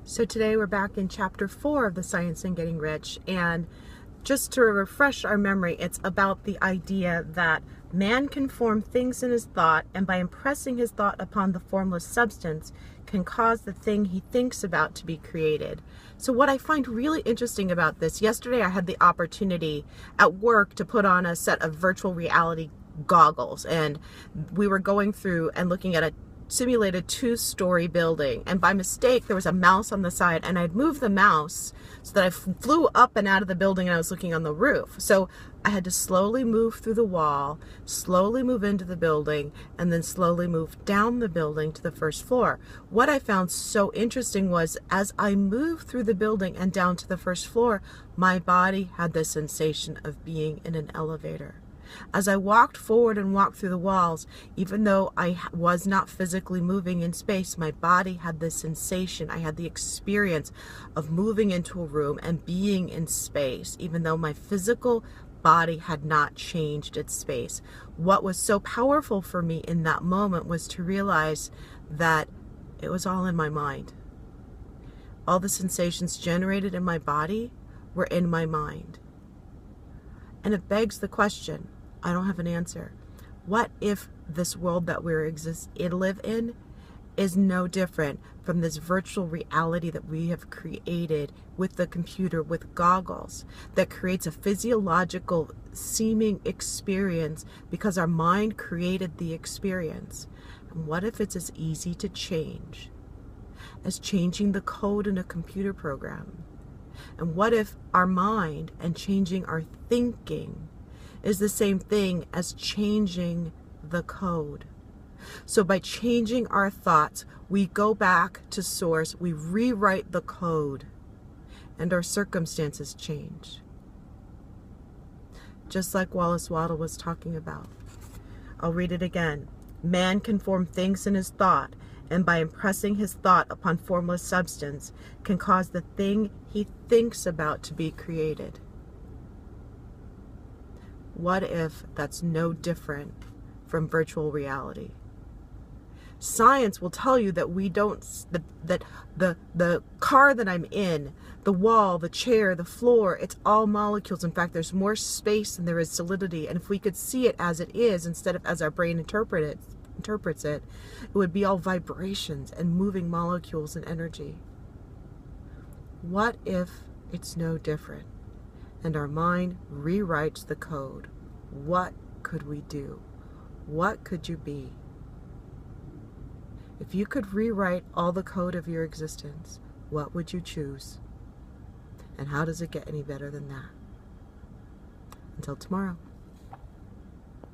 So today we're back in chapter 4 of The Science in Getting Rich, and just to refresh our memory, it's about the idea that man can form things in his thought, and by impressing his thought upon the formless substance can cause the thing he thinks about to be created. So what I find really interesting about this, yesterday I had the opportunity at work to put on a set of virtual reality goggles, and we were going through and looking at a simulated 2-story building, and by mistake there was a mouse on the side, and I'd moved the mouse so that I flew up and out of the building, and I was looking on the roof. So I had to slowly move through the wall, slowly move into the building, and then slowly move down the building to the first floor. What I found so interesting was as I moved through the building and down to the first floor, my body had the sensation of being in an elevator. As I walked forward and walked through the walls, even though I was not physically moving in space, my body had the sensation, I had the experience of moving into a room and being in space, even though my physical body had not changed its space. What was so powerful for me in that moment was to realize that it was all in my mind. All the sensations generated in my body were in my mind. And it begs the question, I don't have an answer. What if this world that we live in is no different from this virtual reality that we have created with the computer, with goggles, that creates a physiological seeming experience because our mind created the experience? And what if it's as easy to change as changing the code in a computer program? And what if our mind and changing our thinking is the same thing as changing the code? So by changing our thoughts, we go back to source, we rewrite the code, and our circumstances change. Just like Wallace Waddle was talking about. I'll read it again. Man can form things in his thought, and by impressing his thought upon formless substance can cause the thing he thinks about to be created. What if that's no different from virtual reality? Science will tell you that we don't, that the car that I'm in, the wall, the chair, the floor, it's all molecules. In fact, there's more space than there is solidity. And if we could see it as it is, instead of as our brain interprets it, it would be all vibrations and moving molecules and energy. What if it's no different and our mind rewrites the code? What could we do? What could you be? If you could rewrite all the code of your existence, what would you choose? And how does it get any better than that? Until tomorrow.